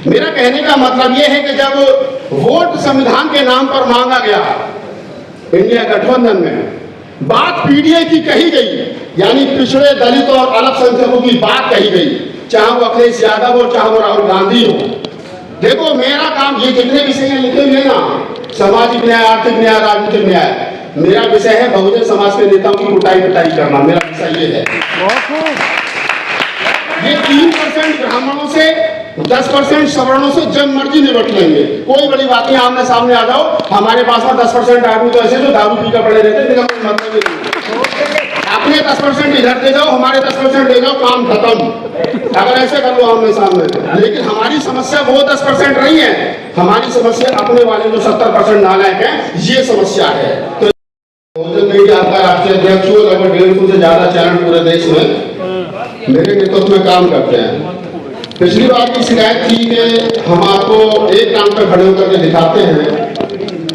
मेरा कहने का मतलब यह है कि जब वोट संविधान के नाम पर मांगा गया इंडिया गठबंधन में, बात पीडीए की कही गई, यानी पिछड़े दलित और अल्पसंख्यकों की बात कही गई, चाहे वो अखिलेश यादव हो चाहे वो राहुल गांधी हो। देखो मेरा काम, ये जितने विषय लिखे हुए ना, सामाजिक न्याय, आर्थिक न्याय, राजनीतिक न्याय, मेरा विषय है बहुजन समाज के नेताओं की कुटाई पिटाई करना। मेरा विषय ये है। ये 3% ब्राह्मणों से, 10% सवर्णों से जब मर्जी निपट लेंगे, कोई बड़ी बात नहीं, आमने सामने आ जाओ। हमारे पास में 10% आदमी तो ऐसे जो दारू पी कर पड़े रहते हैं, कोई मतलब ही नहीं। अपने 10% इधर दे जाओ, हमारे 10% ले जाओ, काम खत्म। अगर ऐसे कर लो आमने सामने। लेकिन हमारी समस्या वो 10% नहीं है, हमारी समस्या अपने वाले जो 70% नालायक है, ये समस्या है। तो मीडिया का राष्ट्रीय अध्यक्ष हो, लगभग 150 से ज्यादा चैनल पूरे देश में मेरे नेतृत्व में काम करते हैं। पिछली बार की शिकायत थी कि हम आपको एक काम पर खड़े होकर के दिखाते हैं,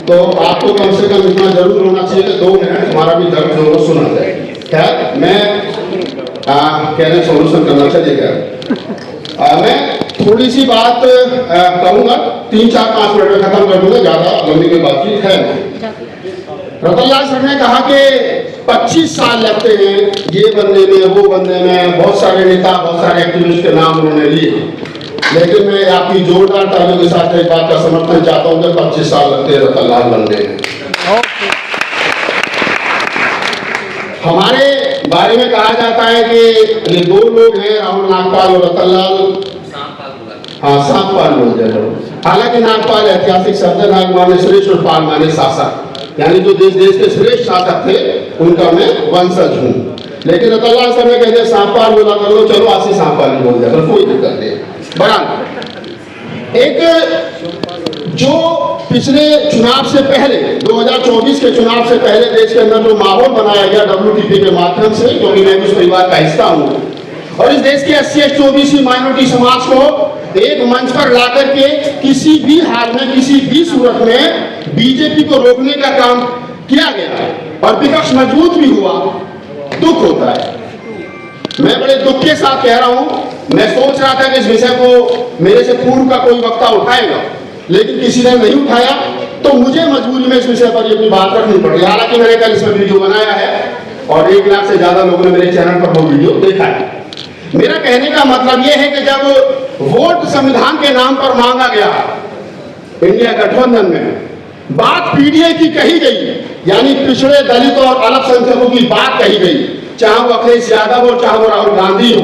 तो आपको कम से कम इतना जरूर होना चाहिए कि 2 मिनट हमारा भी दर्द जो वो सुना जाए। खैर, मैं कहने सोल्यूशन करना चाहिए। मैं थोड़ी सी बात कहूँगा, 3-4-5 मिनट में खत्म कर दूंगा, ज्यादा लंबी कोई बातचीत है नहीं। रतनलाल सर ने कहा कि 25 साल लगते हैं ये बनने में, वो बनने में। बहुत सारे नेता, बहुत सारे एक्टिविस्ट के नाम उन्होंने लिए, लेकिन मैं आपकी जोरदार तालियों के साथ एक बात का समर्थन चाहता हूँ कि 25 साल लगते हैं रतनलाल बनने में। हमारे बारे में कहा जाता है कि ये 2 लोग हैं, राहुल नागपाल और रतनलाल। हाँ, सांपपाल बोल जाए। हालांकि नागपाल ऐतिहासिक शब्द, नाग माने श्रेष्ठ और पाल माने शासक, यानी जो देश के श्रेष्ठ शासक थे उनका मैं वंशज हूँ। लेकिन रतनलाल सर ने कहते सांपपाल बोला कर लो, चलो आशी सांपपाल बोल जाए, कोई दिक्कत नहीं। बहरहाल, एक जो पिछले चुनाव से पहले, 2024 के चुनाव से पहले देश के अंदर जो माहौल बनाया गया WTP के माध्यम से, क्योंकि मैं उस परिवार का हिस्सा हूँ, और इस देश के 80 OBC माइनॉरिटी समाज को एक मंच पर लाकर के किसी भी हाल में, किसी भी सूरत में बीजेपी को रोकने का काम किया गया और विपक्ष मजबूत भी हुआ, दुख होता है। मैं बड़े दुख के साथ कह रहा हूं, मैं सोच रहा था कि इस विषय को मेरे से पूर्व का कोई वक्ता उठाएगा, लेकिन किसी ने नहीं उठाया, तो मुझे मजबूरी में इस विषय पर अपनी बात रखनी पड़ी। हालांकि मैंने कल इसमें वीडियो बनाया है और 1 लाख से ज्यादा लोगों ने मेरे चैनल पर वो वीडियो देखा है। मेरा कहने का मतलब यह है कि जब वोट संविधान के नाम पर मांगा गया इंडिया गठबंधन में, बात पीडीए की कही गई, यानी पिछड़े दलित और अल्पसंख्यकों की बात कही गई, चाहे वो अखिलेश यादव हो चाहे वो राहुल गांधी हो।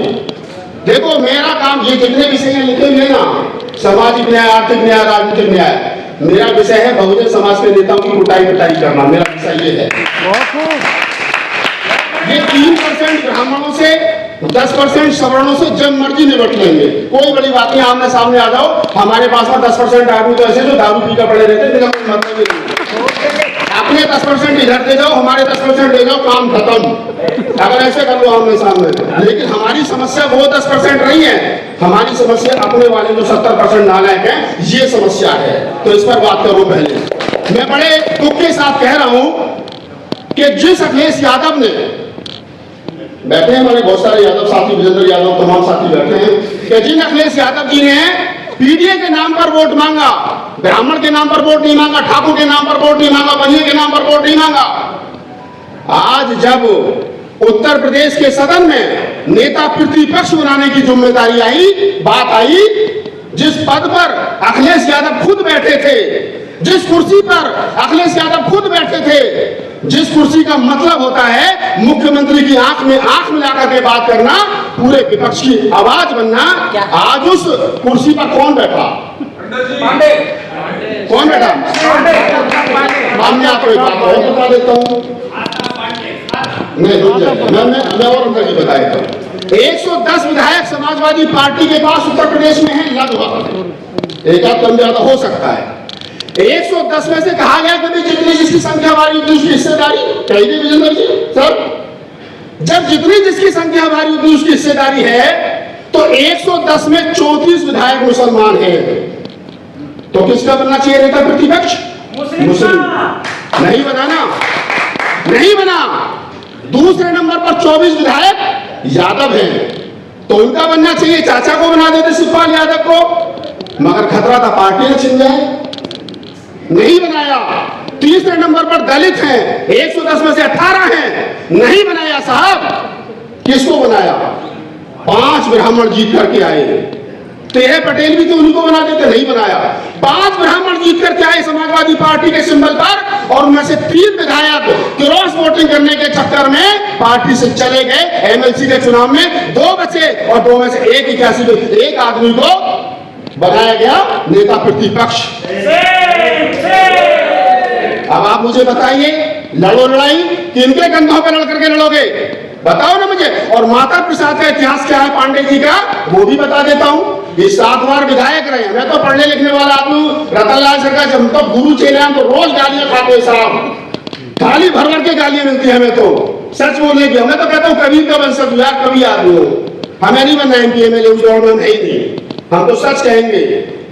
देखो मेरा काम, ये जितने विषय लिखे हुए ना, सामाजिक न्याय, आर्थिक न्याय, राजनीतिक न्याय, मेरा विषय है बहुजन समाज के नेताओं की कुटाई पिटाई करना। मेरा विषय ये है। ये 3% ब्राह्मणों से, 10% सवर्णों से जब मर्जी निपट लेंगे, कोई बड़ी बात नहीं, आमने सामने आ जाओ। हमारे पास में 10% आदमी तो ऐसे जो दारू पी कर पड़े रहते हैं, कोई मतलब ही नहीं। अपने 10% इधर दे जाओ, हमारे 10% ले जाओ, काम खत्म। अगर ऐसे कर लो आमने सामने। लेकिन हमारी समस्या वो 10% नहीं है, हमारी समस्या अपने वाले जो 70% नालायक है, ये समस्या है। तो इस पर बात करो। पहले मैं बड़े दुख के साथ कह रहा हूं कि जिस अखिलेश यादव ने, बैठे हैं हमारे बहुत सारे यादव साथी, विजेंद्र यादव, तमाम साथी बैठे हैं, कि जिन अखिलेश यादव जी ने पीडीए के नाम पर वोट मांगा, ब्राह्मण के नाम पर वोट नहीं मांगा, ठाकुर के नाम पर वोट नहीं मांगा, बनिया के नाम पर वोट नहीं मांगा, आज जब उत्तर प्रदेश के सदन में नेता प्रतिपक्ष बनाने की जिम्मेदारी आई, बात आई, जिस पद पर अखिलेश यादव खुद बैठे थे, जिस कुर्सी पर अखिलेश यादव खुद बैठे थे, जिस कुर्सी का मतलब होता है मुख्यमंत्री की आंख में आंख मिलाकर के बात करना, पूरे विपक्ष की आवाज बनना, आज उस कुर्सी पर कौन बैठा? कौन बैठा? मैं आपको एक बात और बता देता हूँ, नहीं रुक जाइए, मैं और अंदर बता देता हूँ। 110 विधायक समाजवादी पार्टी के पास उत्तर प्रदेश में है, लगभग, एक आध कम ज्यादा हो सकता है। 110 में से कहा गया कि जितनी जिसकी संख्या भारी उतनी उसकी हिस्सेदारी। कहिए विजेंद्र जी सर, जब जितनी जिसकी संख्या भारी उतनी उसकी हिस्सेदारी है, तो 110 में 34 विधायक मुसलमान हैं, तो किसका बनना चाहिए नेता प्रतिपक्ष? मुस्लिम। नहीं बनाना, नहीं बना। दूसरे नंबर पर 24 विधायक यादव हैं, तो उनका बनना चाहिए, चाचा को बना देते शिवपाल यादव को। मगर खतरा था पार्टी न छिन जाए, नहीं बनाया। तीसरे नंबर पर दलित हैं, 110 में से 18 हैं, नहीं बनाया साहब। किसको बनाया? 5 ब्राह्मण जीत करके आए, 13 पटेल भी तो उन्हीं को बना देते, नहीं बनाया। 5 ब्राह्मण जीत करके आए समाजवादी पार्टी के सिंबल पर, और उनमें से 3 विधायक क्रॉस वोटिंग करने के चक्कर में पार्टी से चले गए। एमएलसी के चुनाव में 2 बचे और 2 में से एक आदमी को बनाया गया नेता प्रतिपक्ष। अब आप मुझे बताइए, लड़ो लड़ाई किनके कंधों पर लड़ करके लड़ोगे? बताओ ना मुझे। और माता प्रसाद का इतिहास क्या है पांडे जी का, वो भी बता देता हूँ। ये 7 बार विधायक रहे। मैं तो पढ़ने लिखने वाला आदमी, रतनलाल सर का जब तो गुरु चेले हम तो रोज गालियां खाते हैं साहब, थाली भर भर के गालियां मिलती है हमें। तो सच बोलने की, मैं तो कहता हूँ कबीर का वंशज यार, कभी आदमी हो, हमें नहीं बनना एमपी एमएलए, उस दौर में नहीं। हम तो सच कहेंगे,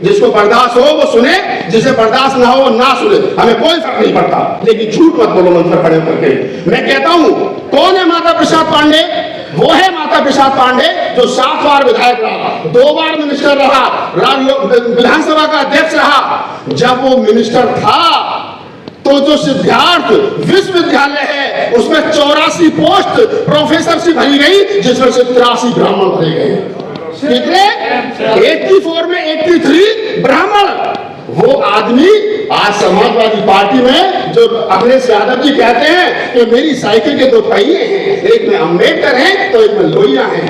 जिसको बर्दाश्त हो वो सुने, जिसे बर्दाश्त ना हो वो ना सुने, हमें कोई फर्क नहीं पड़ता। लेकिन झूठ मत बोलो मन पर खड़े करके। मैं कहता हूं, कौन है माता प्रसाद पांडे? वो है माता प्रसाद पांडे जो 7 बार विधायक रहा, 2 बार मिनिस्टर रहा, विधानसभा का अध्यक्ष रहा। जब वो मिनिस्टर था तो जो सिद्धार्थ विश्वविद्यालय है उसमें 84 पोस्ट प्रोफेसरशिप भरी गई, जिसमें से 83 ब्राह्मण भरे गए। कितने? 84 में 83 ब्राह्मण। वो आदमी आज समाजवादी पार्टी में, जो अखिलेश यादव जी कहते हैं कि मेरी साइकिल के 2 पहिए हैं, एक में अम्बेडकर है तो एक में लोहिया है,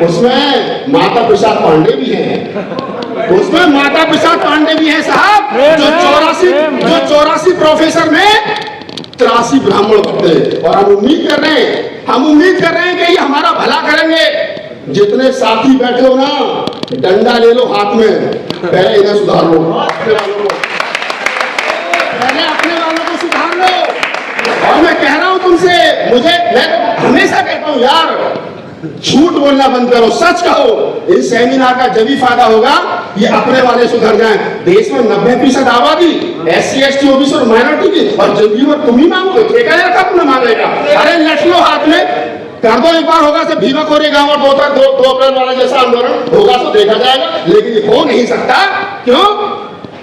उसमें माता प्रसाद पांडे भी हैं, उसमें माता प्रसाद पांडे भी हैं साहब। जो 84 प्रोफेसर में 83 ब्राह्मण बनते। और हम उम्मीद कर रहे हैं कि ये हमारा भला करेंगे। जितने साथी बैठे हो ना, डंडा ले लो हाथ में, पहले इन्हें सुधार लो, पहले अपने वालों को सुधार लो। और मैं कह रहा हूं तुमसे, मैं हमेशा कहता हूं यार, झूठ बोलना बंद करो, सच कहो। इस सेमिनार का जब भी फायदा होगा, ये अपने वाले सुधर जाएं। देश में 90% आबादी SC ST OBC और माइनॉरिटी की, और जल्दी में तुम ही मांगोगे, ठेकेदार कब न मांगेगा? अरे लट लो हाथ में, कर दो एक बार, होगा तो भीमा खोरे गांव और 2 अप्रैल वाला जैसा आंदोलन होगा तो देखा जाएगा। लेकिन ये हो नहीं सकता। क्यों?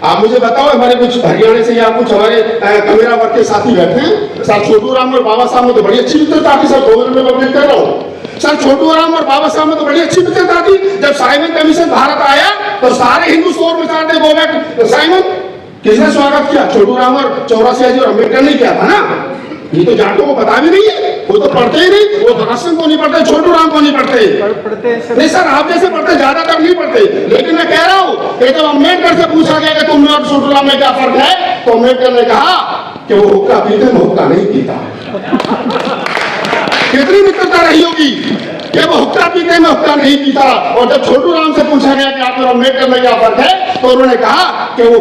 आप मुझे बताओ, हमारे कुछ हरियाणा से या कुछ हमारे कमेरा वर्ग के साथी बैठे हैं सर, छोटू राम और बाबा साहब में तो बड़ी अच्छी मित्रता थी सर, 2 मिनट में कंप्लीट कर रहा हूँ सर। छोटू राम और बाबा साहब में तो बड़ी अच्छी मित्रता थी। जब साइमन कमीशन भारत आया तो सारे हिंदू शोर में चाहते गो बैक साइमन। किसने स्वागत किया? छोटू राम और 84 जी और अम्बेडकर ने किया था ना। ये तो जाटों को पता भी नहीं है, वो तो पढ़ते ही नहीं, वो भगत को नहीं पढ़ते, छोटू राम को नहीं पढ़ते। नहीं सर, आप जैसे पढ़ते, ज्यादातर नहीं पढ़ते। लेकिन मैं कह रहा हूँ कि जब अम्बेडकर से पूछा गया कि तुम और छोटू राम में क्या फर्क है, तो अम्बेडकर ने कहा कि वो हुक्का पीते, मैं हुक्का नहीं पीता। कितनी मित्रता रही होगी कि वो हुक्का पीते, मैं हुक्का नहीं पीता। और जब छोटू राम से पूछा गया कि आप और अम्बेडकर में क्या फर्क है, तो उन्होंने कहा कि वो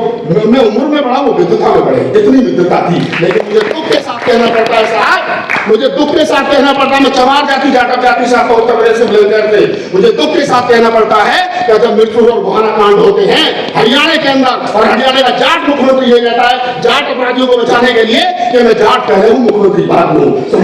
मैं उम्र में बड़ा, वो विद्वता में बड़े। इतनी मित्रता थी। लेकिन मुझे दुख के साथ कहना पड़ता है साहब, मुझे दुख के साथ कहना पड़ता है, मैं चमार जाति जाटव जाति से उत्तर प्रदेश से बिलोंग करते, मुझे दुख के साथ कहना पड़ता है कि जब मृत्यु और गोहाना कांड होते हैं हरियाणा के अंदर, और हरियाणा का जाट मुख्यमंत्री ये कहता है जाट अपराधियों को बचाने के लिए कि मैं जाट कह रहा हूँ, मुख्यमंत्री बाद में। तो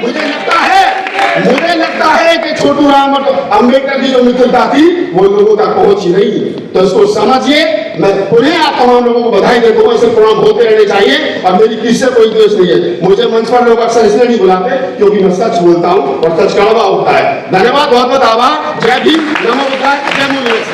मुझे लगता है कि छोटू राम और अम्बेडकर की जो मित्रता थी वो लोगों तक पहुंची नहीं। तो इसको समझिए। मैं पुनः आप तमाम लोगों को बधाई देता हूँ, ऐसे प्रोग्राम होते रहने चाहिए। और मेरी किसी से कोई द्वेष नहीं है। मुझे मंच पर लोग अक्सर इसलिए नहीं बुलाते क्योंकि मैं सच बोलता हूँ और सच कड़वा होता है। धन्यवाद, बहुत बहुत आभार। जय भीम, नमो बुद्धाय, जय मूल्य।